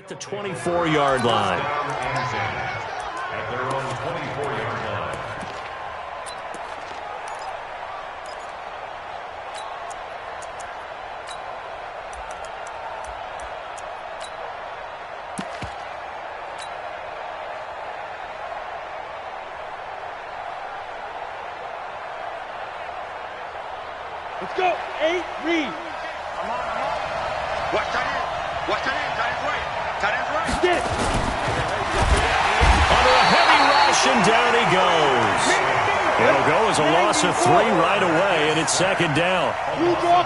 the 24-yard line. At their own 24-yard line. Let's go. 8, read. Watch tight end. Watch tight end. Tight end's right. Tight end's right. Stick. Under a heavy rush, and down he goes. It'll go as a loss of 3 right away, and it's second down.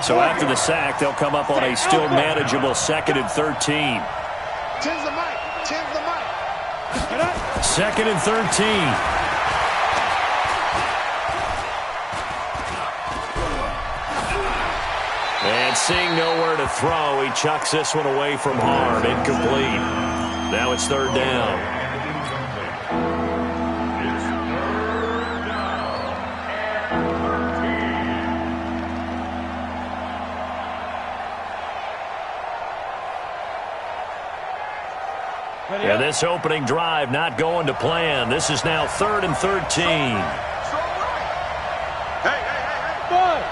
So after the sack, they'll come up on a still manageable 2nd and 13. 10's the mic. 10's the mic. 2nd and 13. And seeing nowhere to throw, he chucks this one away from harm. Incomplete. Now it's 3rd down. Yeah, this opening drive not going to plan. This is now 3rd and 13. Hey. Bud.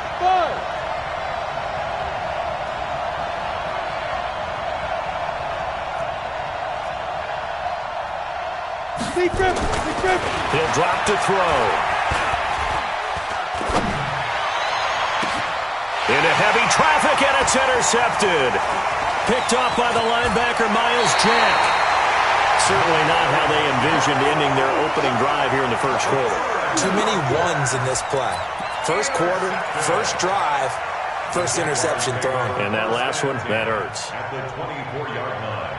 Secret. He'll drop to throw. Into heavy traffic, and it's intercepted. Picked off by the linebacker, Miles Jack. Certainly not how they envisioned ending their opening drive here in the first quarter. Too many ones in this play. First quarter, first drive, first interception thrown. And that last one, that hurts. At the 24-yard line.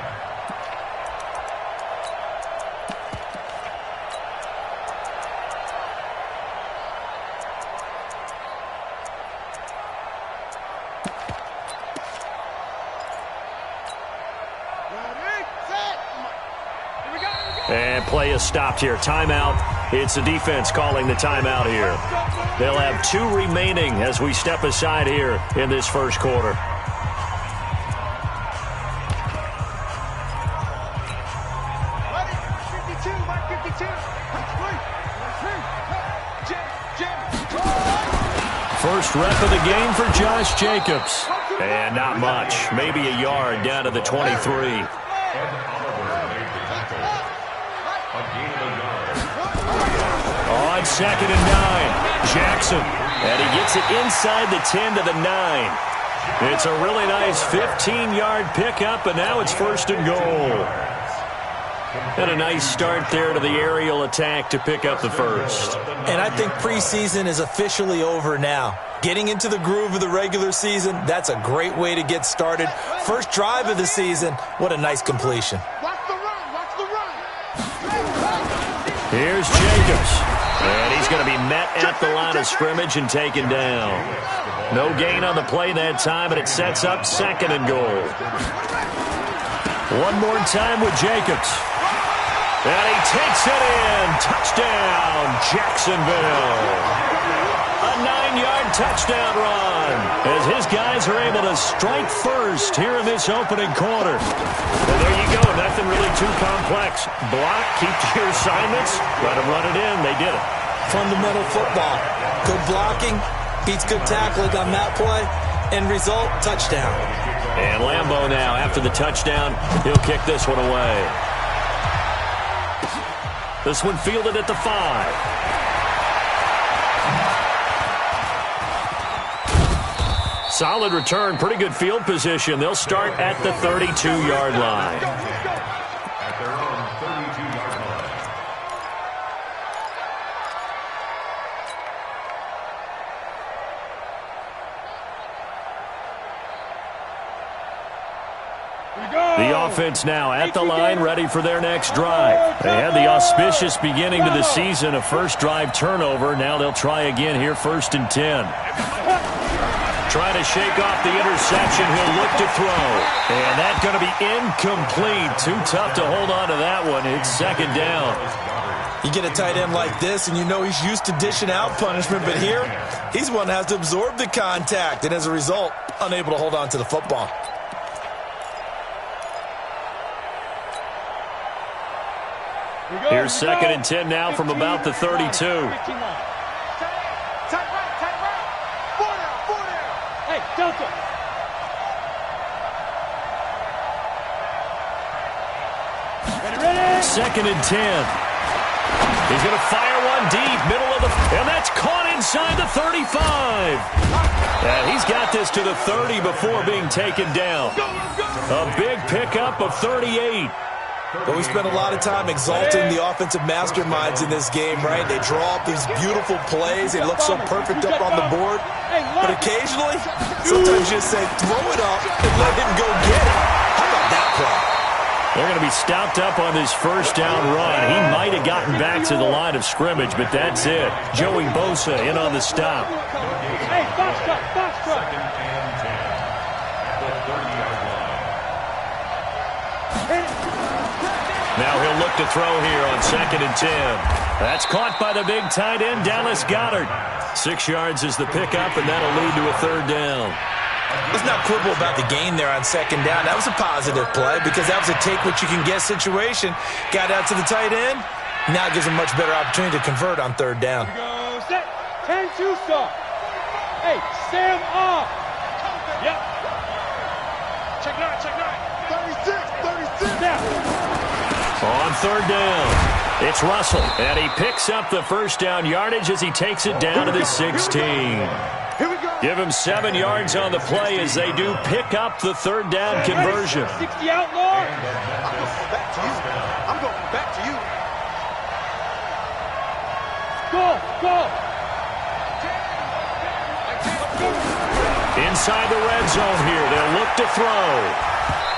And play is stopped here. Timeout. It's the defense calling the timeout here. They'll have 2 remaining as we step aside here in this first quarter. First rep of the game for Josh Jacobs. And not much. Maybe a yard down to the 23. On 2nd and 9, Jackson. And he gets it inside the 10 to the 9. It's a really nice 15-yard pickup, and now it's 1st and goal. And a nice start there to the aerial attack to pick up the first. And I think preseason is officially over now. Getting into the groove of the regular season, that's a great way to get started. First drive of the season, what a nice completion. Watch the run. Here's Jacobs. And he's going to be met at the line of scrimmage and taken down. No gain on the play that time, and it sets up 2nd and goal. One more time with Jacobs. And he takes it in. Touchdown, Jacksonville. A 9-yard touchdown run as his guys are able to strike first here in this opening quarter. And there you go. Nothing really too complex. Block, keep to your assignments, let them run it in. They did it. Fundamental football. Good blocking beats good tackling on that play. End result, touchdown. And Lambeau now, after the touchdown, he'll kick this one away. This one fielded at the 5. Solid return, pretty good field position. They'll start at the 32-yard line. At their own 32-yard line. The offense now at the line, ready for their next drive. They had the auspicious beginning to the season, a first drive turnover. Now they'll try again here, 1st and 10. Trying to shake off the interception. He'll look to throw. And that's going to be incomplete. Too tough to hold on to that one. It's 2nd down. You get a tight end like this, and you know he's used to dishing out punishment, but here, he's one that has to absorb the contact, and as a result, unable to hold on to the football. Here's 2nd and 10 now from about the 32. Tight right, tight right. 4 down. Hey, Delta. Ready? 2nd and 10. He's going to fire one deep, middle of the... And that's caught inside the 35. And he's got this to the 30 before being taken down. A big pickup of 38. But we spend a lot of time exalting the offensive masterminds in this game, right? They draw up these beautiful plays. They look so perfect up on the board. But occasionally, sometimes you just say, throw it up and let him go get it. How about that play? They're going to be stopped up on this first down run. He might have gotten back to the line of scrimmage, but that's it. Joey Bosa in on the stop. Hey, box truck. Now he'll look to throw here on 2nd and 10. That's caught by the big tight end, Dallas Goedert. 6 yards is the pickup, and that'll lead to a 3rd down. Let's not quibble about the gain there on 2nd down. That was a positive play because that was a take-what-you-can-get situation. Got out to the tight end. Now it gives him a much better opportunity to convert on 3rd down. Go set. 10-2 stop. Hey, Sam off. Yep. Check 9. 36. Now. On 3rd down, it's Russell, and he picks up the first down yardage as he takes it down to the 16. Here we go. Give him 7 yards on the play as they do pick up the 3rd down conversion. 60 outlaw. I'm going back to you. Go. Inside the red zone here, they'll look to throw.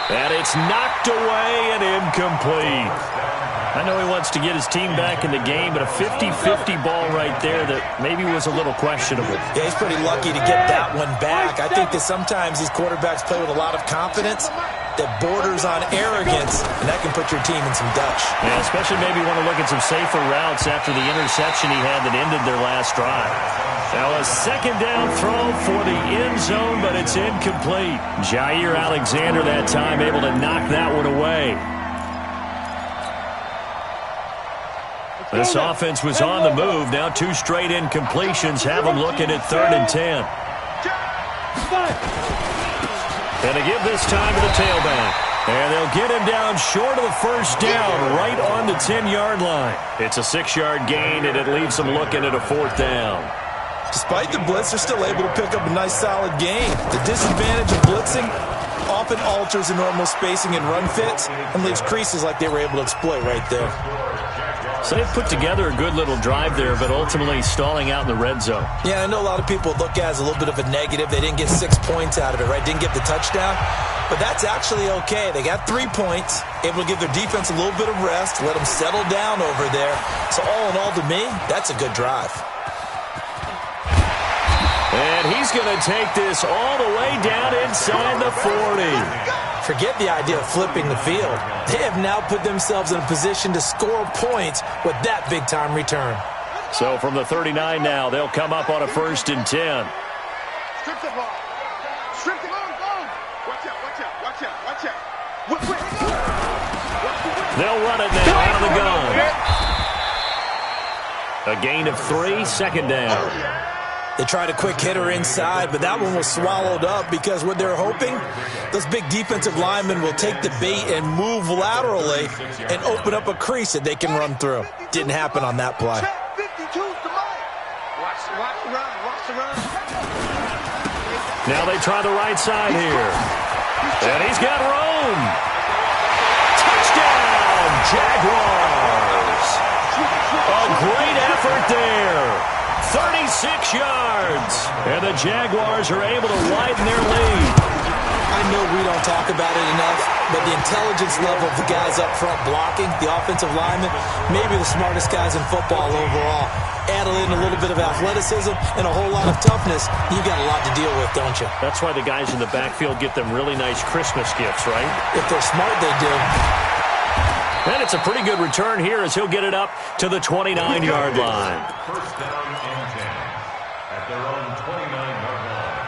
And it's knocked away and incomplete. I know he wants to get his team back in the game, but a 50-50 ball right there that maybe was a little questionable. Yeah, he's pretty lucky to get that one back. I think that sometimes these quarterbacks play with a lot of confidence that borders on arrogance, and that can put your team in some Dutch. Yeah, especially maybe want to look at some safer routes after the interception he had that ended their last drive. Now a 2nd down throw for the end zone, but it's incomplete. Jair Alexander that time able to knock that one away. This offense was on the move. Now 2 straight incompletions have them looking at 3rd and 10. And they give this time to the tailback. And they'll get him down short of the first down, right on the 10-yard line. It's a 6-yard gain, and it leaves them looking at a 4th down. Despite the blitz, they're still able to pick up a nice, solid gain. The disadvantage of blitzing often alters the normal spacing and run fits and leaves creases like they were able to exploit right there. So they've put together a good little drive there, but ultimately stalling out in the red zone. Yeah, I know a lot of people look at it as a little bit of a negative. They didn't get 6 points out of it, right? Didn't get the touchdown. But that's actually okay. They got 3 points, able to give their defense a little bit of rest, let them settle down over there. So all in all, to me, that's a good drive. And he's going to take this all the way down inside the 40. Forget the idea of flipping the field. They have now put themselves in a position to score points with that big-time return. So from the 39 now, they'll come up on a 1st and 10. Strip the ball. Strip the ball. Watch out. They'll run it now out of the gun. A gain of 3, 2nd down. They tried a quick hitter inside, but that one was swallowed up because what they're hoping, those big defensive linemen will take the bait and move laterally and open up a crease that they can run through. Didn't happen on that play. Watch the run. Now they try the right side here. And he's got room. Touchdown, Jaguars. A great effort there. 36 yards. And the Jaguars are able to widen their lead. I know we don't talk about it enough, but the intelligence level of the guys up front blocking, the offensive linemen, maybe the smartest guys in football overall. Add in a little bit of athleticism and a whole lot of toughness, you've got a lot to deal with, don't you? That's why the guys in the backfield get them really nice Christmas gifts, right? If they're smart, they do. And it's a pretty good return here as he'll get it up to the 29-yard line. 1st down and 10 at their own 29-yard line.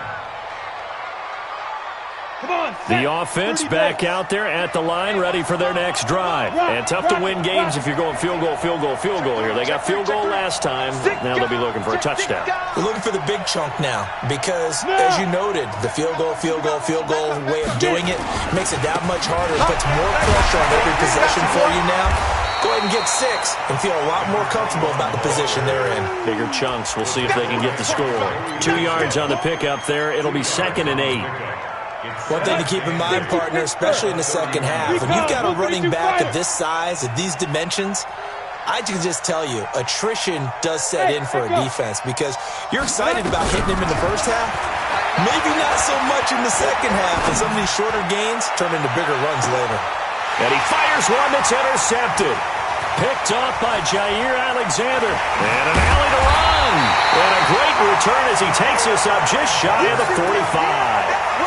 The offense back out there at the line, ready for their next drive. And tough to win games if you're going field goal, field goal, field goal here. They got field goal last time. Now they'll be looking for a touchdown. We're looking for the big chunk now because, as you noted, the field goal way of doing it makes it that much harder. It puts more pressure on every possession for you now. Go ahead and get 6 and feel a lot more comfortable about the position they're in. Bigger chunks. We'll see if they can get the score. 2 yards on the pickup there. It'll be 2nd and 8. One thing to keep in mind, partner, especially in the second half, when you've got a running back of this size, of these dimensions, I can just tell you, attrition does set in for a defense because you're excited about hitting him in the first half. Maybe not so much in the second half, and some of these shorter gains turn into bigger runs later. And he fires one that's intercepted. Picked off by Jair Alexander. And an alley to run. And a great return as he takes us up just shy of the 45.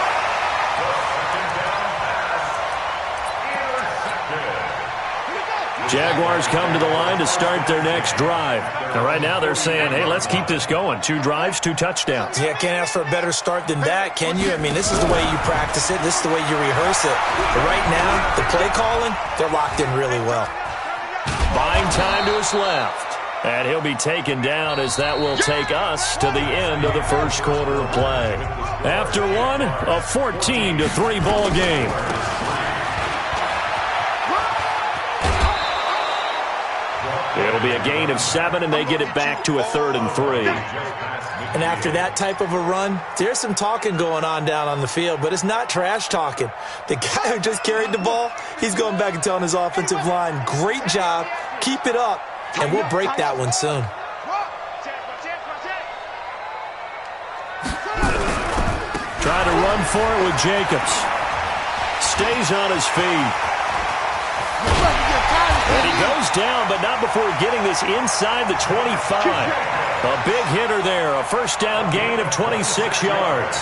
Jaguars come to the line to start their next drive. And right now they're saying, hey, let's keep this going. 2 drives, 2 touchdowns. Yeah, can't ask for a better start than that, can you? I mean, this is the way you practice it. This is the way you rehearse it. But right now, the play calling, they're locked in really well. Buying time to his left. And he'll be taken down as that will take us to the end of the first quarter of play. After one, a 14-3 ball game. It'll be a gain of 7, and they get it back to a 3rd and 3. And after that type of a run, there's some talking going on down on the field, but it's not trash talking. The guy who just carried the ball, he's going back and telling his offensive line, great job, keep it up, and we'll break that one soon. Try to run for it with Jacobs. Stays on his feet. And he goes down, but not before getting this inside the 25. A big hitter there, a first down gain of 26 yards.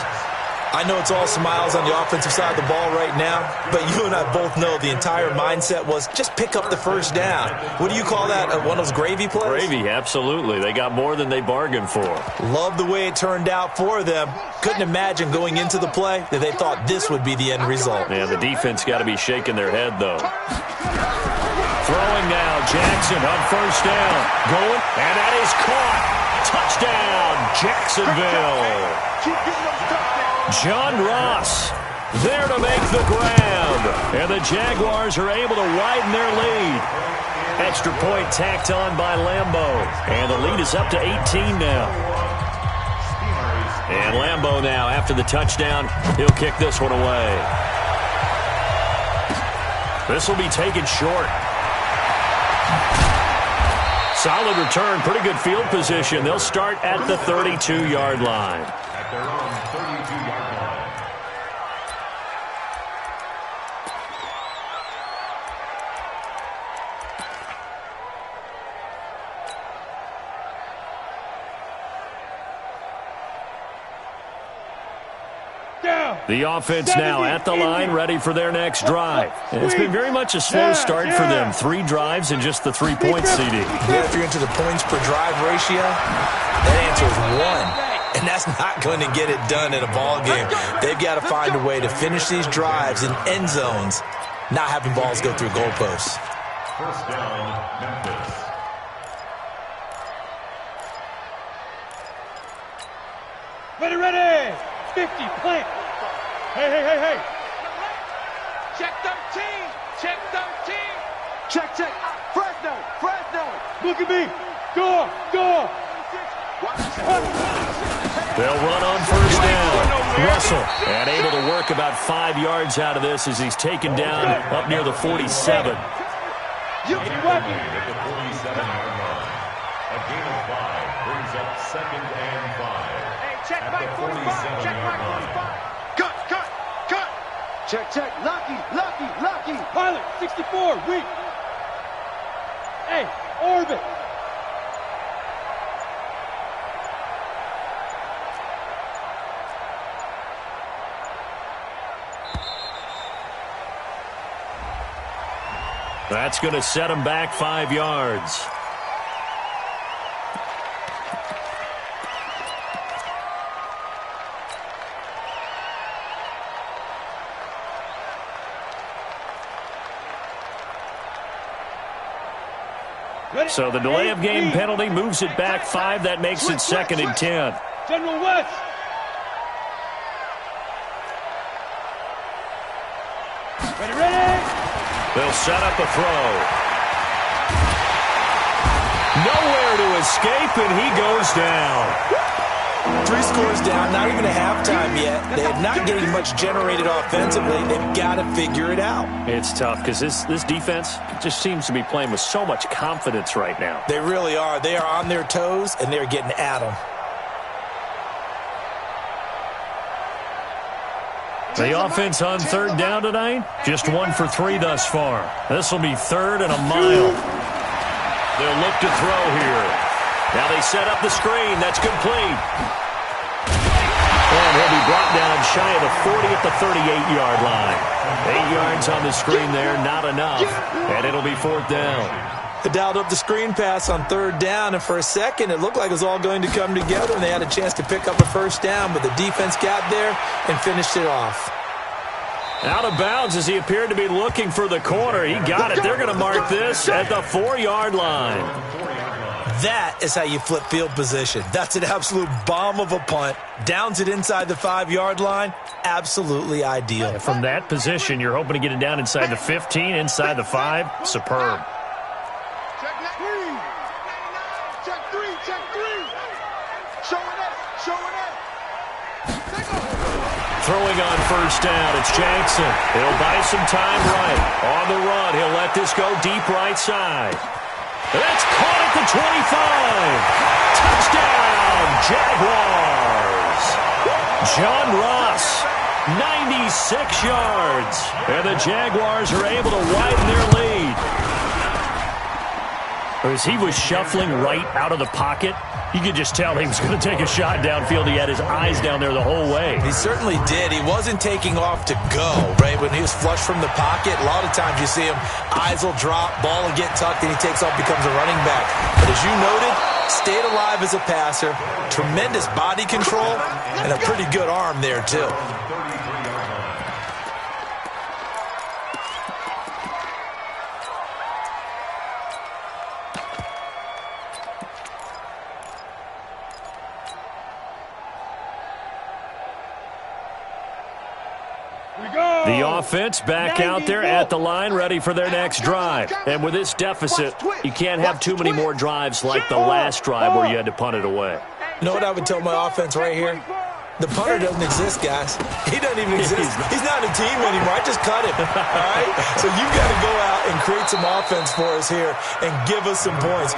I know it's all smiles on the offensive side of the ball right now, but you and I both know the entire mindset was just pick up the first down. What do you call that, one of those gravy plays? Gravy, absolutely. They got more than they bargained for. Love the way it turned out for them. Couldn't imagine going into the play that they thought this would be the end result. Yeah, the defense got to be shaking their head, though. Throwing now, Jackson on first down. Going, and that is caught. Touchdown, Jacksonville. John Ross there to make the grab. And the Jaguars are able to widen their lead. Extra point tacked on by Lambeau. And the lead is up to 18 now. And Lambeau now, after the touchdown, he'll kick this one away. This will be taken short. Solid return, pretty good field position. They'll start at the 32-yard line. At their own 32-yard line. The offense now at the line, ready for their next drive. And it's been very much a slow start for them. 3 drives and just the 3 points, CD. Yeah, if you're into the points per drive ratio, that answer is 1. And that's not going to get it done in a ball game. They've got to find a way to finish these drives in end zones, not having balls go through goalposts. First down, Memphis. Ready. 50, plant. Hey. Check 13. Check 13. Check. Fresno. Look at me. Go. They'll run on first down. Russell, and able to work about 5 yards out of this as he's taken down up near the 47. At the 47-yard line. A gain of 5 brings up 2nd and 5. Check At my the 45. Check my 47-yard 45. Cut. Check. Lucky. Pilot, 64, weak. Hey, orbit. That's going to set him back 5 yards. So the delay of game penalty moves it back 5. That makes it 2nd and 10. General West. Ready. They'll set up a throw. Nowhere to escape, and he goes down. 3 scores down, not even a halftime yet. They're not getting much generated offensively. They've got to figure it out. It's tough because this defense just seems to be playing with so much confidence right now. They really are. They are on their toes, and they're getting at them. The offense on 3rd down tonight, just 1 for 3 thus far. This will be 3rd and a mile. They'll look to throw here. Now they set up the screen. That's complete. And he'll be brought down shy of the 40 at the 38-yard line. 8 yards on the screen there, not enough. And it'll be 4th down. They dialed up the screen pass on 3rd down, and for a second it looked like it was all going to come together, and they had a chance to pick up a 1st down, but the defense got there and finished it off. Out of bounds as he appeared to be looking for the corner. He got it. They're going to mark this at the 4-yard line. That is how you flip field position. That's an absolute bomb of a punt. Downs it inside the 5-yard line. Absolutely ideal. From that position, you're hoping to get it down inside the 15, inside the 5. Superb. Check three. Show it up. Throwing on 1st down, it's Jackson. He'll buy some time right. On the run, he'll let this go deep right side. That's caught at the 25. Touchdown, Jaguars. John Ross, 96 yards. And the Jaguars are able to widen their lead. As he was shuffling right out of the pocket, you could just tell he was going to take a shot downfield. He had his eyes down there the whole way. He certainly did. He wasn't taking off to go, right? When he was flush from the pocket, a lot of times you see him, eyes will drop, ball will get tucked, and he takes off, becomes a running back. But as you noted, stayed alive as a passer, tremendous body control, and a pretty good arm there, too. The offense back out there at the line, ready for their next drive. And with this deficit, you can't have too many more drives like the last drive where you had to punt it away. You know what I would tell my offense right here? The punter doesn't exist, guys. He doesn't even exist. He's not a team anymore. I just cut him, all right? So you've got to go out and create some offense for us here and give us some points.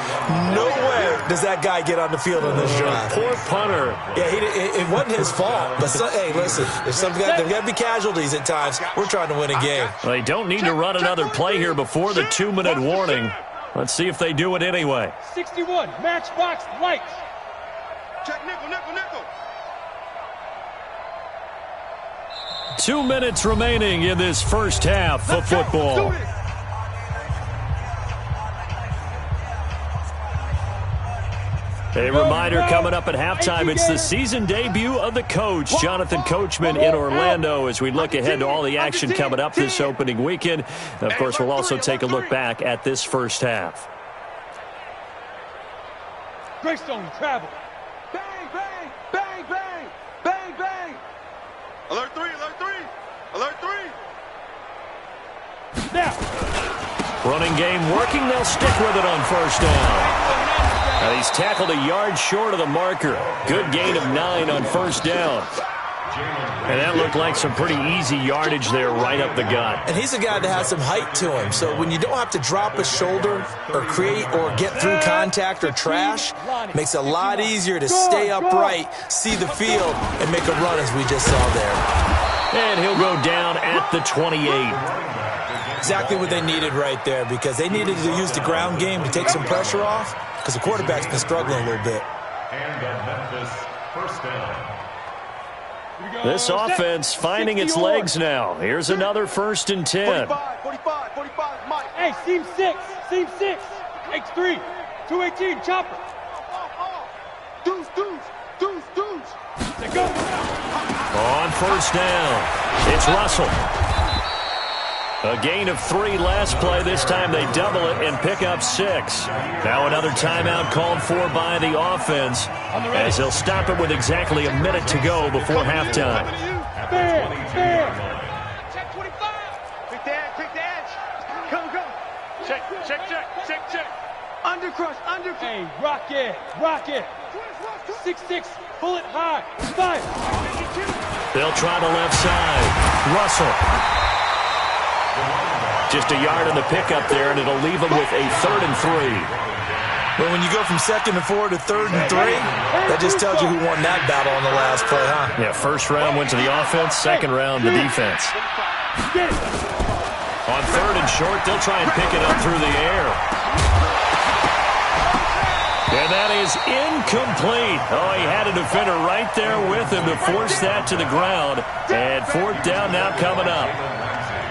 No way does that guy get on the field on this drive. Poor punter. Yeah, it wasn't his fault. But, hey, listen, there's got to be casualties at times. We're trying to win a game. Well, they don't need to run another play here before the 2-minute warning. Let's see if they do it anyway. 61, matchbox lights. Check nickel. 2 minutes remaining in this first half of football. A reminder coming up at halftime, it's the season debut of the coach, Jonathan Coachman, in Orlando, as we look ahead to all the action coming up this opening weekend. And of course, we'll also take a look back at this first half. Greystone travel. Bang. Alert 3. Now. Running game working. They'll stick with it on 1st down. Now he's tackled a yard short of the marker. Good gain of 9 on 1st down. And that looked like some pretty easy yardage there right up the gut. And he's a guy that has some height to him. So when you don't have to drop a shoulder or create or get through contact or trash, makes it a lot easier to stay upright, see the field, and make a run as we just saw there. And he'll go down at the 28. Exactly what they needed right there, because they needed to use the ground game to take some pressure off, because the quarterback's been struggling a little bit. And the Memphis 1st down. This offense finding its legs now. Here's another 1st and 10. 45, Mike. Hey, seam 6. X3. 218, chopper. Deuce. They go. On 1st down, it's Russell. A gain of 3 last play. This time they double it and pick up 6. Now another timeout called for by the offense as they'll stop it with exactly a minute to go before halftime. Check 25. Quick the edge. Come. Check. Undercrush. Hey, rock it. 6-6, bullet high. 5. They'll try the left side. Russell. Just a yard on the pickup there, and it'll leave them with a 3rd and 3. Well, when you go from 2nd and 4 to 3rd and 3, that just tells you who won that battle on the last play, huh? Yeah, first round went to the offense, second round the defense. On 3rd and short, they'll try and pick it up through the air. And that is incomplete. Oh, he had a defender right there with him to force that to the ground. And 4th down now coming up.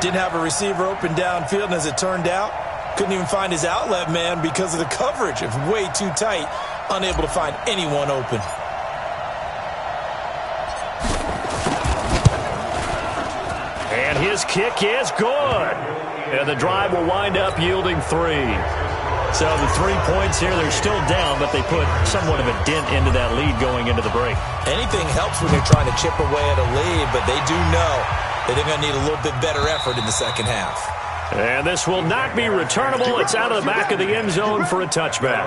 Didn't have a receiver open downfield, and as it turned out, couldn't even find his outlet man because of the coverage. It was way too tight, unable to find anyone open. And his kick is good. And the drive will wind up yielding 3. So the 3 points here, they're still down, but they put somewhat of a dent into that lead going into the break. Anything helps when you're trying to chip away at a lead, but they do know that they're going to need a little bit better effort in the second half. And this will not be returnable. It's out of the back of the end zone for a touchback.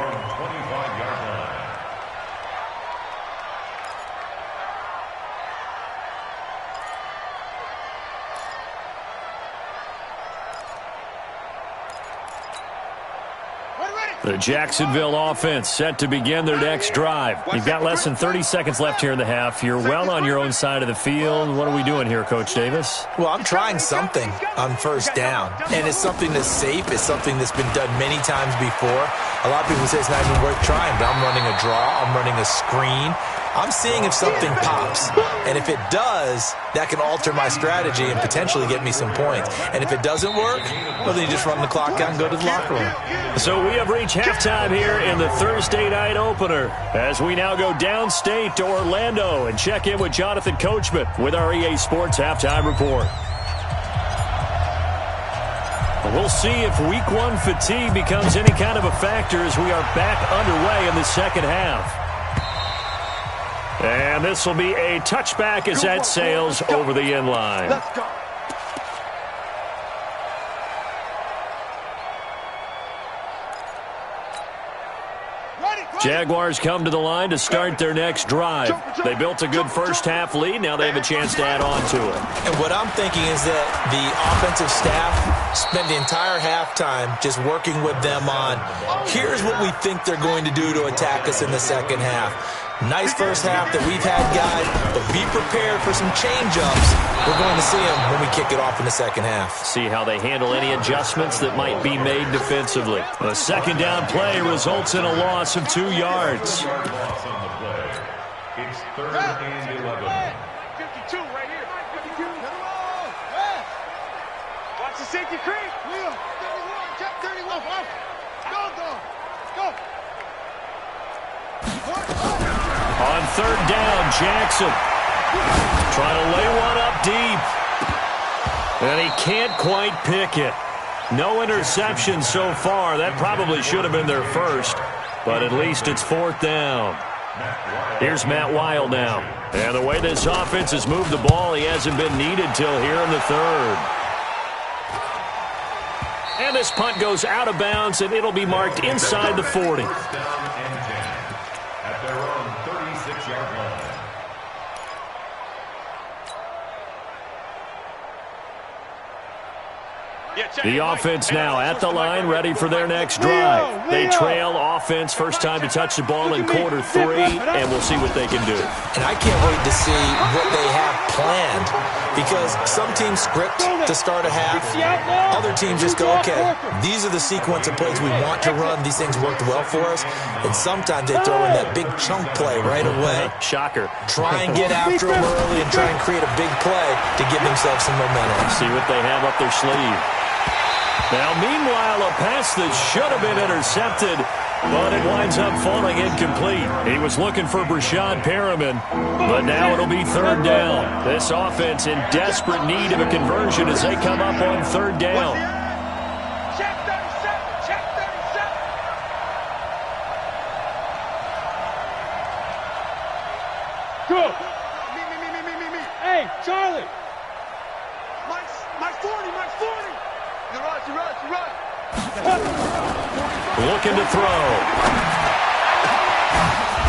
The Jacksonville offense set to begin their next drive. You've got less than 30 seconds left here in the half. You're well on your own side of the field. What are we doing here, Coach Davis? Well, I'm trying something on 1st down, and it's something that's safe. It's something that's been done many times before. A lot of people say it's not even worth trying, but I'm running a draw. I'm running a screen. I'm seeing if something pops, and if it does, that can alter my strategy and potentially get me some points. And if it doesn't work, well, then you just run the clock out and go to the locker room. So we have reached halftime here in the Thursday night opener as we now go downstate to Orlando and check in with Jonathan Coachman with our EA Sports Halftime Report. We'll see if Week 1 fatigue becomes any kind of a factor as we are back underway in the second half. And this will be a touchback as that sails over the end line. Let's go. Jaguars come to the line to start their next drive. They built a good first half lead. Now they have a chance to add on to it. And what I'm thinking is that the offensive staff spent the entire halftime just working with them on, here's what we think they're going to do to attack us in the second half. Nice first half that we've had, guys, but be prepared for some change-ups. We're going to see them when we kick it off in the second half. See how they handle any adjustments that might be made defensively. A second down play results in a loss of 2 yards. It's 3rd and 11. 52 right here. 52. Watch the safety creep. 31. Check 31. Go. On 3rd down, Jackson trying to lay one up deep. And he can't quite pick it. No interception so far. That probably should have been their first. But at least it's 4th down. Here's Matt Weil now. And the way this offense has moved the ball, he hasn't been needed till here in the 3rd. And this punt goes out of bounds, and it'll be marked inside the 40. At their own 36-yard line. The offense now at the line, ready for their next drive. They trail offense, first time to touch the ball in quarter 3, and we'll see what they can do. And I can't wait to see what they have planned, because some teams script to start a half. Other teams just go, okay, these are the sequence of plays we want to run. These things worked well for us. And sometimes they throw in that big chunk play right away. Shocker. Try and get after them early and try and create a big play to give themselves some momentum. See what they have up their sleeve. Now, meanwhile, a pass pass that should have been intercepted, but it winds up falling incomplete. He was looking for Brashad Perriman, but now it'll be third down. This offense in desperate need of a conversion as they come up on third down. Check 37. Check 37. Good. Me. Hey, Charlie. My 40. You're right. Looking to throw.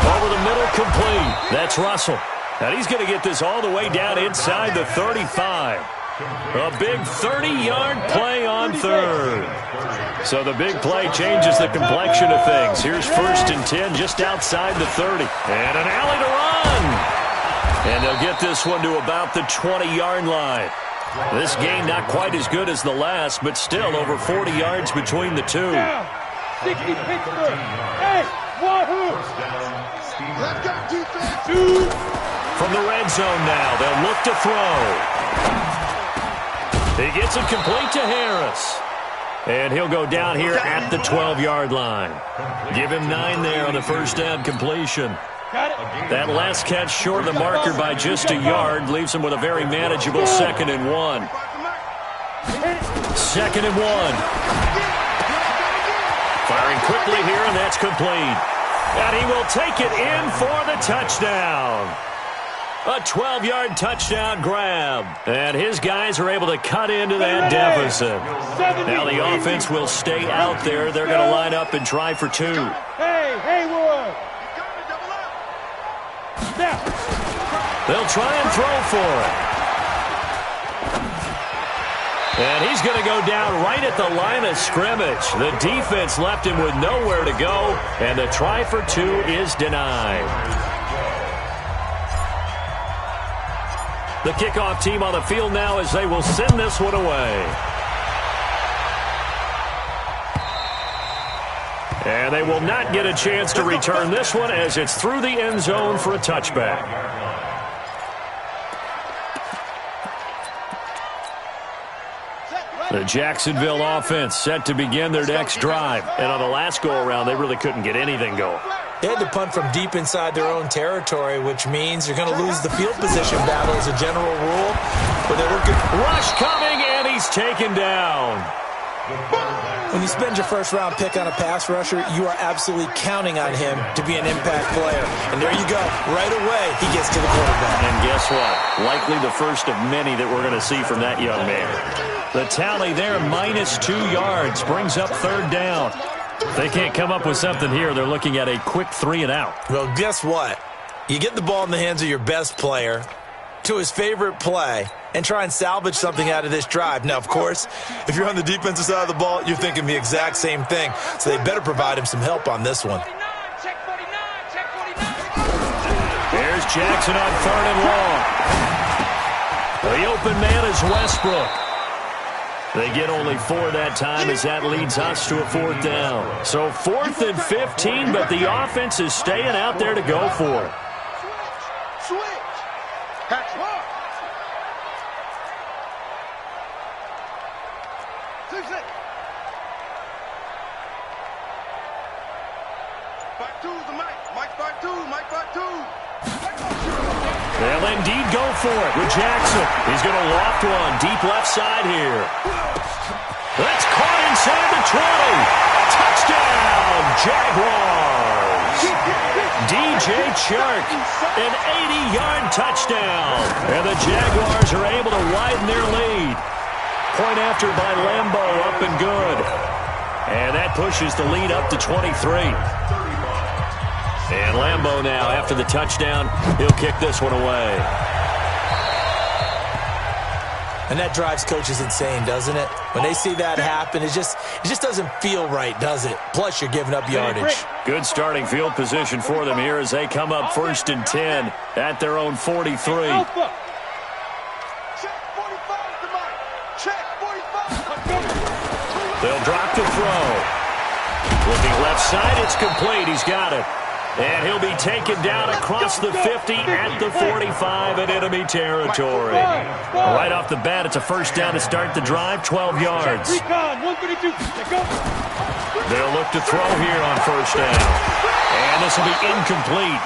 Over the middle, complete. That's Russell. And he's going to get this all the way down inside the 35. A big 30-yard play on third. So the big play changes the complexion of things. Here's 1st and 10 just outside the 30. And an alley to run. And they'll get this one to about the 20-yard line. This game not quite as good as the last, but still over 40 yards between the two. Down. 60 Pittsburgh. Hey, wahoo. Let's go, defense. 2. From the red zone now, they'll look to throw. He gets it complete to Harris. And he'll go down here at the 12-yard line. Give him 9 there on the first down completion. That last catch short of the marker by just a yard leaves him with a very manageable 2nd and 1. 2nd and 1. Firing quickly here, and that's complete. And he will take it in for the touchdown. A 12-yard touchdown grab. And his guys are able to cut into that deficit. Now the offense will stay out there. They're going to line up and try for 2. Hey, Haywood. Now. They'll try and throw for it. And he's going to go down right at the line of scrimmage. The defense left him with nowhere to go, and the try for 2 is denied. The kickoff team on the field now as they will send this one away. And they will not get a chance to return this one as it's through the end zone for a touchback. The Jacksonville offense set to begin their next drive. And on the last go-around, they really couldn't get anything going. They had to punt from deep inside their own territory, which means you're going to lose the field position battle as a general rule. But they're looking. Rush coming, and he's taken down. When you spend your first-round pick on a pass rusher, you are absolutely counting on him to be an impact player. And there you go. Right away, he gets to the quarterback. And guess what? Likely the first of many that we're going to see from that young man. The tally there, -2 yards, brings up third down. If they can't come up with something here, they're looking at a quick 3 and out. Well, guess what? You get the ball in the hands of your best player to his favorite play and try and salvage something out of this drive. Now, of course, if you're on the defensive side of the ball, you're thinking the exact same thing. So they better provide him some help on this one. Check 49. Check 49. Here's Jackson on 3rd and long. The open man is Westbrook. They get only 4 that time as that leads us to a 4th down. So 4th and 15, but the offense is staying out there to go for it. Switch. Catch one. 6. 5-2's the Mike. Mike 5-2. Mike 5-2. They'll indeed go for it with Jackson. He's going to loft one deep left side here. That's caught inside the 20. Touchdown, Jaguars. DJ Chark, an 80-yard touchdown. And the Jaguars are able to widen their lead. Point after by Lambo, up and good. And that pushes the lead up to 23. And Lambo now, after the touchdown, he'll kick this one away. And that drives coaches insane, doesn't it? When they see that happen, it just doesn't feel right, does it? Plus, you're giving up yardage. Good starting field position for them here as they come up 1st and 10 at their own 43. Alpha. Check 45 the Mike. Check 45. They'll drop the throw. Looking left side, it's complete. He's got it. And he'll be taken down across the 50 at the 45 in enemy territory. Right off the bat, it's a first down to start the drive, 12 yards. Recon, 132. Go. look to throw here on first down. And this will be incomplete.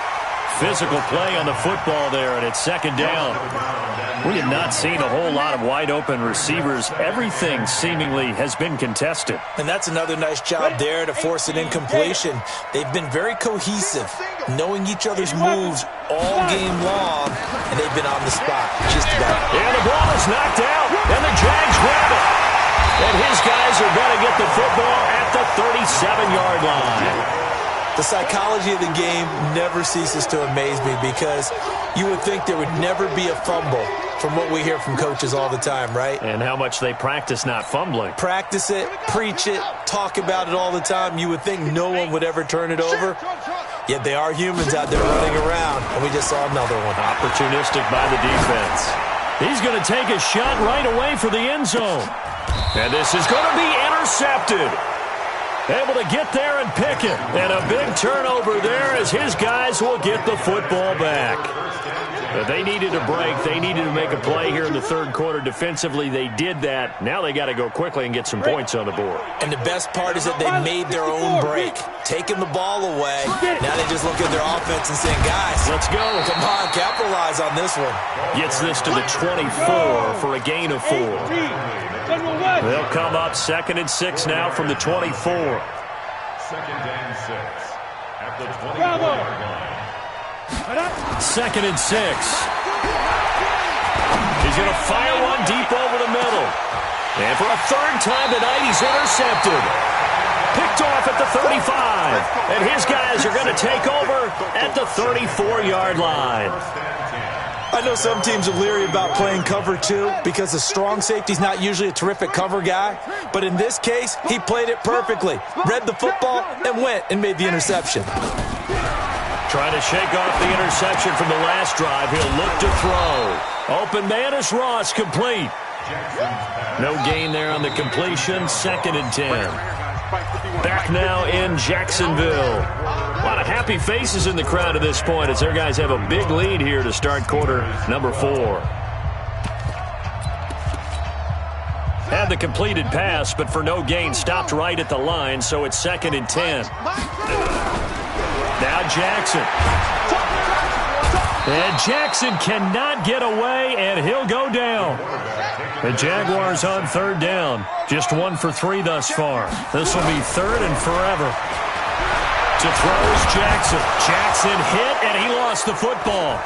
Physical play on the football there, and it's second down. We have not seen a whole lot of wide-open receivers. Everything seemingly has been contested. And that's another nice job there to force an incompletion. They've been very cohesive, knowing each other's moves all game long, and they've been on the spot just about. And the ball is knocked out, and the Jags grab it. And his guys are going to get the football at the 37-yard line. The psychology of the game never ceases to amaze me because you would think there would never be a fumble from what we hear from coaches all the time, right? And how much they practice not fumbling. Practice it, preach it, talk about it all the time. You would think no one would ever turn it over. Yet they are humans out there running around, and we just saw another one. Opportunistic by the defense. He's going to take a shot right away for the end zone. And this is going to be intercepted. Able to get there and pick it. And a big turnover there as his guys will get the football back. But they needed a break. They needed to make a play here in the third quarter. Defensively, they did that. Now they got to go quickly and get some points on the board. And the best part is that they made their own break. Taking the ball away. Now they just look at their offense and saying, guys, let's go. Come on, capitalize on this one. Gets this to the 24 for a gain of 4. They'll come up 2nd and 6 now from the 24. 2nd and 6 at the 24-yard line. 2nd and 6. He's going to fire one deep over the middle. And for a third time tonight, he's intercepted. Picked off at the 35. And his guys are going to take over at the 34-yard line. I know some teams are leery about playing cover 2 because the strong safety's not usually a terrific cover guy. But in this case, he played it perfectly. Read the football and went and made the interception. Trying to shake off the interception from the last drive. He'll look to throw. Open man is Ross, complete. No gain there on the completion. 2nd and 10. Back now in Jacksonville. A lot of happy faces in the crowd at this point as their guys have a big lead here to start quarter number 4. Had the completed pass, but for no gain, stopped right at the line, so it's 2nd and 10. Now Jackson. And Jackson cannot get away, and he'll go down. The Jaguars on 3rd down. Just 1 for 3 thus far. This will be 3rd and forever. To throw is Jackson. Jackson hit, and he lost the football.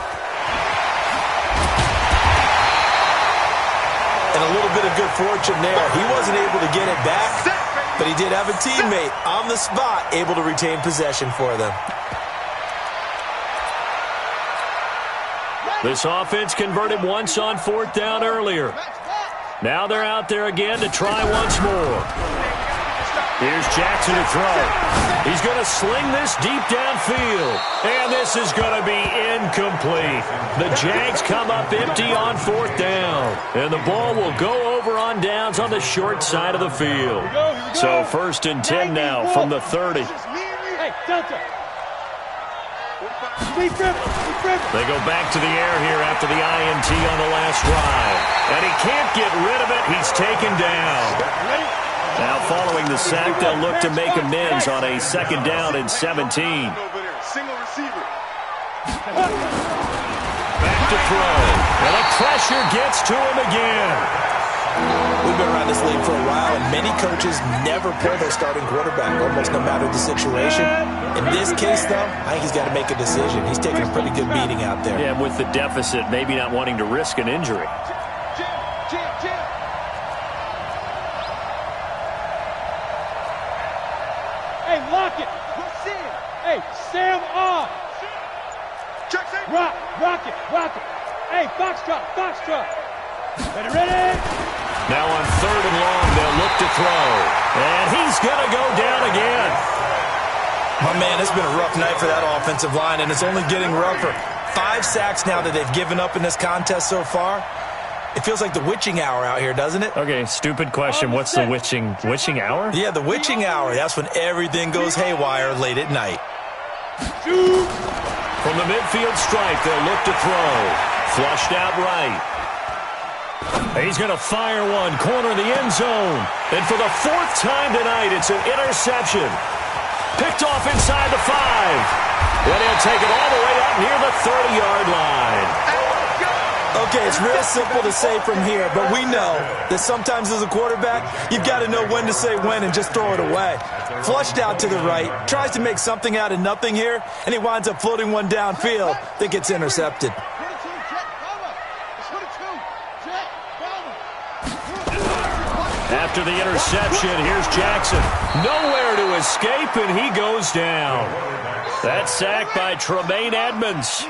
And a little bit of good fortune there. He wasn't able to get it back, but he did have a teammate on the spot able to retain possession for them. This offense converted once on 4th down earlier. Now they're out there again to try once more. Here's Jackson to throw. He's going to sling this deep downfield. And this is going to be incomplete. The Jags come up empty on 4th down. And the ball will go over on downs on the short side of the field. So 1st and 10 now from the 30. Hey, Delta. They go back to the air here after the INT on the last drive. And he can't get rid of it. He's taken down. Now following the sack, they'll look to make amends on a 2nd down and 17. Single receiver. Back to throw. And the pressure gets to him again. We've been around this league for a while, and many coaches never pull their starting quarterback, almost no matter the situation. In this case, though, I think he's got to make a decision. He's taking a pretty good beating out there. Yeah, with the deficit, maybe not wanting to risk an injury. Hey, lock it. Hey, Sam off. Rock it. Hey, foxtrot. Ready? Now on 3rd and long, they'll look to throw. And he's going to go down again. My man, it's been a rough night for that offensive line, and it's only getting rougher. 5 sacks now that they've given up in this contest so far. It feels like the witching hour out here, doesn't it? Okay, stupid question. What's the witching hour? Yeah, the witching hour. That's when everything goes haywire late at night. From the midfield stripe, they'll look to throw. Flushed out right. He's going to fire one, corner of the end zone. And for the 4th time tonight, it's an interception. Picked off inside the 5. And he'll take it all the way out near the 30-yard line. Okay, it's real simple to say from here, but we know that sometimes as a quarterback, you've got to know when to say when and just throw it away. Flushed out to the right, tries to make something out of nothing here, and he winds up floating one downfield that gets intercepted. After the interception, here's Jackson. Nowhere to escape, and he goes down. That sack by Tremaine Edmonds.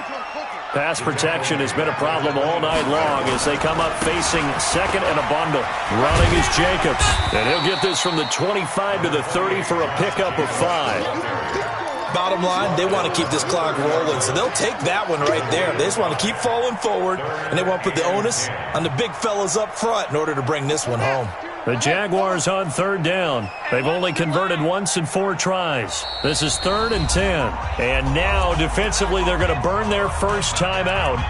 Pass protection has been a problem all night long as they come up facing second and a bundle. Running is Jacobs, and he'll get this from the 25 to the 30 for a pickup of 5. Bottom line, they want to keep this clock rolling, so they'll take that one right there. They just want to keep falling forward, and they want to put the onus on the big fellas up front in order to bring this one home. The Jaguars on third down. They've only converted once in 4 tries. This is 3rd and 10. And now, defensively, they're going to burn their first time out.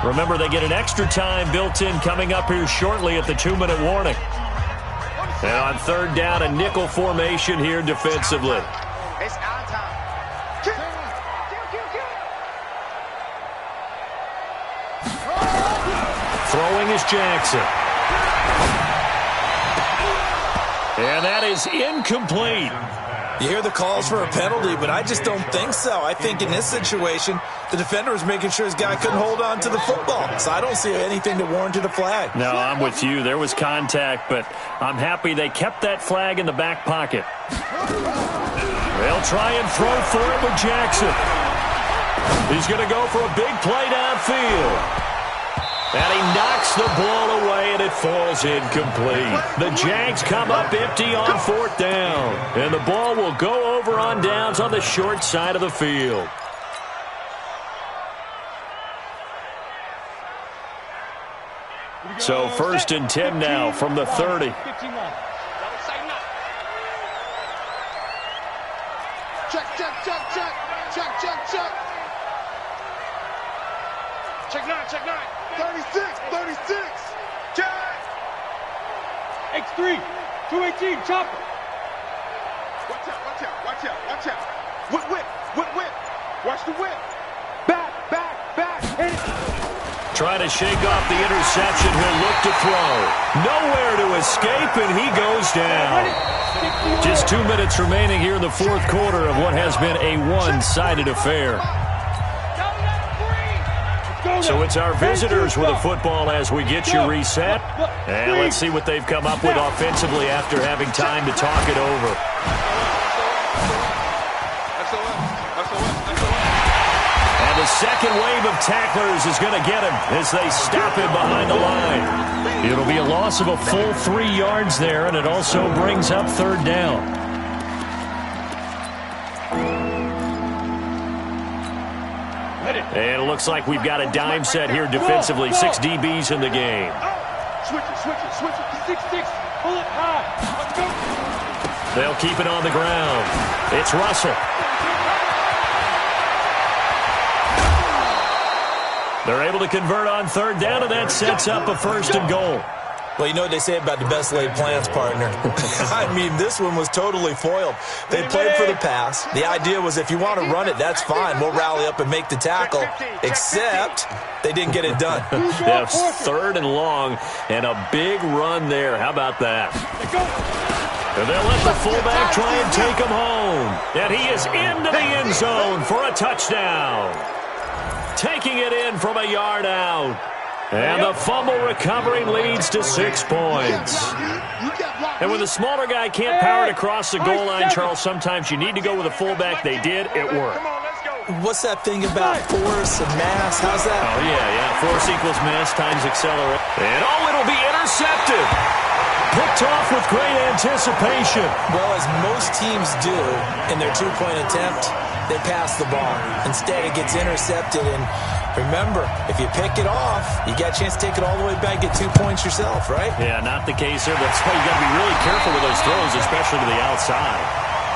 Remember, they get an extra time built in coming up here shortly at the 2-minute warning. And on 3rd down, a nickel formation here defensively. It's our time. Throwing is Jackson. And that is incomplete. You hear the calls for a penalty, but I just don't think so. I think in this situation, the defender was making sure his guy couldn't hold on to the football. So I don't see anything to warrant a flag. No, I'm with you. There was contact, but I'm happy they kept that flag in the back pocket. They'll try and throw for it with Jackson. He's going to go for a big play downfield. And he knocks the ball away, and it falls incomplete. The Jags come up empty on 4th down. And the ball will go over on downs on the short side of the field. So 1st and 10 now from the 30. Check, check, check, check. Check, check, check. Check 9, check 9. 36, 36. Check. X3, 218, chopper. Watch out, watch out, watch out, watch out. Whip, whip, whip, whip. Watch the whip. Back, back, back. Hit it. Trying to shake off the interception. He'll look to throw. Nowhere to escape, and he goes down. Just 2 minutes remaining here in the 4th quarter of what has been a one-sided affair. So it's our visitors with the football as we get you reset. And let's see what they've come up with offensively after having time to talk it over. And the second wave of tacklers is going to get him as they stop him behind the line. It'll be a loss of a full 3 yards there, and it also brings up 3rd down. And it looks like we've got a dime set here defensively. 6 DBs in the game. Switch it, switch it, switch it. 6-6. Pull it high. Let's go. They'll keep it on the ground. It's Russell. They're able to convert on 3rd down, and that sets up a 1st and goal. Well, you know what they say about the best laid plans, partner. I mean, this one was totally foiled. They played for the pass. The idea was if you want to run it, that's fine. We'll rally up and make the tackle, except they didn't get it done. Yeah, 3rd and long, and a big run there. How about that? And they'll let the fullback try and take him home. And he is into the end zone for a touchdown. Taking it in from a yard out. And the fumble recovering leads to 6 points. And when the smaller guy can't power it across the goal line, Charles, sometimes you need to go with a fullback. They did. It worked. What's that thing about force and mass? How's that? Oh, yeah. Force equals mass times accelerate. And, it'll be intercepted. Picked off with great anticipation. Well, as most teams do in their 2-point attempt, they pass the ball. Instead, it gets intercepted. And remember, if you pick it off, you got a chance to take it all the way back, get 2 points yourself, right? Yeah, not the case here. That's why you got to be really careful with those throws, especially to the outside.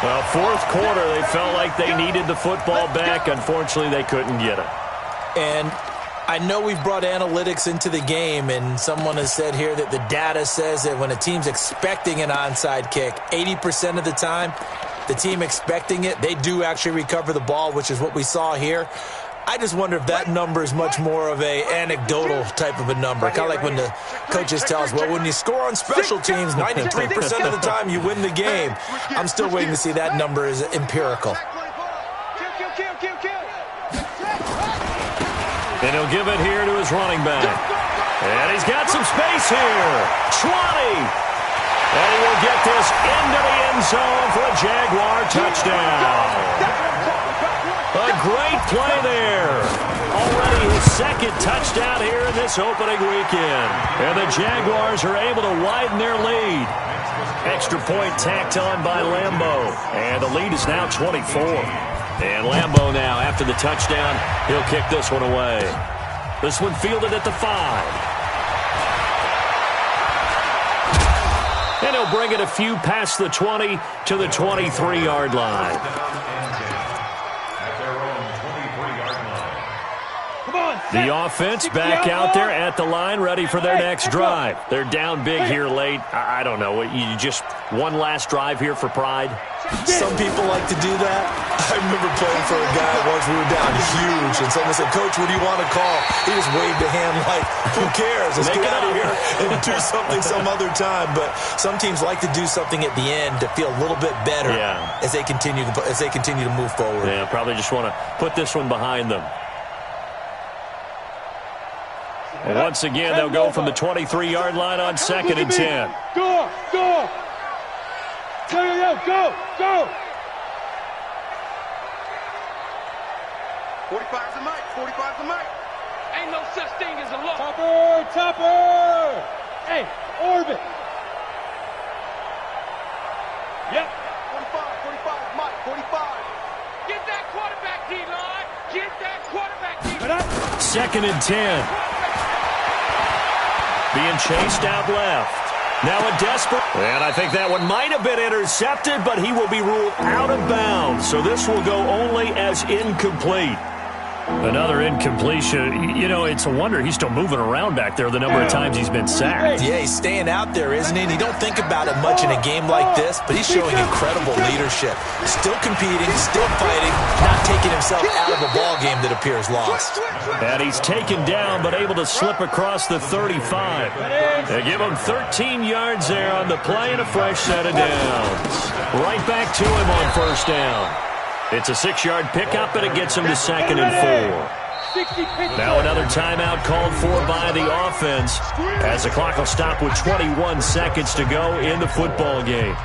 Well, 4th quarter, they felt like they needed the football back. Unfortunately, they couldn't get it. And I know we've brought analytics into the game, and someone has said here that the data says that when a team's expecting an onside kick, 80% of the time, the team expecting it, they do actually recover the ball, which is what we saw here. I just wonder if that number is much more of a anecdotal type of a number. Kind of like when the coaches tell us, well, when you score on special teams, 93% of the time you win the game. I'm still waiting to see that number is empirical. And he'll give it here to his running back. And he's got some space here. 20. And he will get this into the end zone for a Jaguar touchdown. A great play there. Already his second touchdown here in this opening weekend. And the Jaguars are able to widen their lead. Extra point tacked on by Lambeau. And the lead is now 24. And Lambeau now, after the touchdown, he'll kick this one away. This one fielded at the 5. And he'll bring it a few past the 20 to the 23-yard line. The offense back out there at the line, ready for their next drive. They're down big here late. I don't know. You just one last drive here for pride? Some people like to do that. I remember playing for a guy once we were down huge, and someone said, Coach, what do you want to call? He just waved a hand like, who cares? Let's get out of here and do something some other time. But some teams like to do something at the end to feel a little bit better as they continue to move forward. Yeah, probably just want to put this one behind them. And once again, they'll go from the 23-yard line on 2nd and 10. Go! 45's the mic. 45's the mic. Ain't no such thing as a look. Topper! Hey, orbit. Yep. 45, Mike, 45. Get that quarterback, D-line. Get that quarterback, D-line. 2nd and 10. Being chased out left. Now a desperate. And I think that one might have been intercepted, but he will be ruled out of bounds. So this will go only as incomplete. Another incompletion. You know, it's a wonder he's still moving around back there the number of times he's been sacked. Yeah, he's staying out there, isn't he? And you don't think about it much in a game like this, but he's showing incredible leadership. Still competing, still fighting, not taking himself out of a ball game that appears lost. And he's taken down, but able to slip across the 35. They give him 13 yards there on the play and a fresh set of downs. Right back to him on 1st down. It's a 6-yard pickup, and it gets him to 2nd and 4. Now another timeout called for by the offense as the clock will stop with 21 seconds to go in the football game.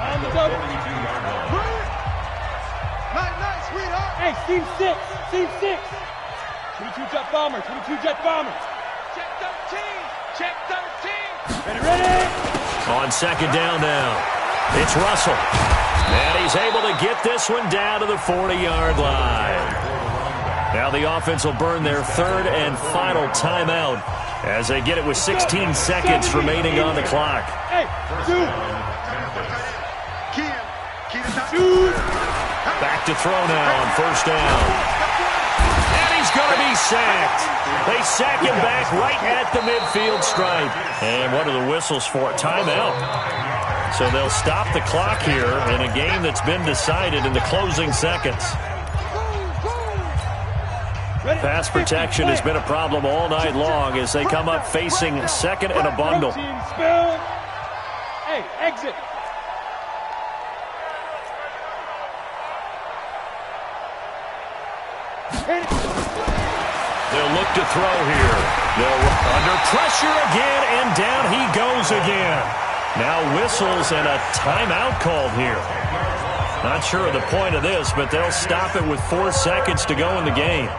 Hey, team 6. 22 jet bomber. Check 13. Ready. On 2nd down now, it's Russell. And he's able to get this one down to the 40-yard line. Now the offense will burn their 3rd and final timeout as they get it with 16 seconds remaining on the clock. Hey, Back to throw now on 1st down. And he's going to be sacked. They sack him back right at the midfield stripe. And what are the whistles for? Timeout. So they'll stop the clock here in a game that's been decided in the closing seconds. Pass protection has been a problem all night long as they come up facing 2nd and a bundle. Hey, exit. They'll look to throw here. They're under pressure again, and down he goes again. Now whistles and a timeout called here. Not sure of the point of this, but they'll stop it with 4 seconds to go in the game.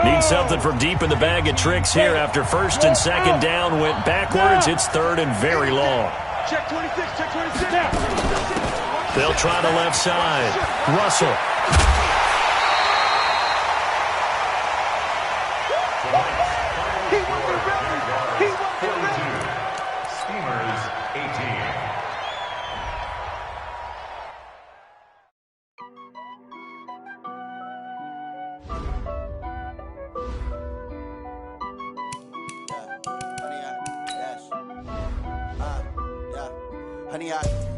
Need something from deep in the bag of tricks here after 1st and 2nd down went backwards. It's 3rd and very long. Check 26. They'll try the left side. Russell. When he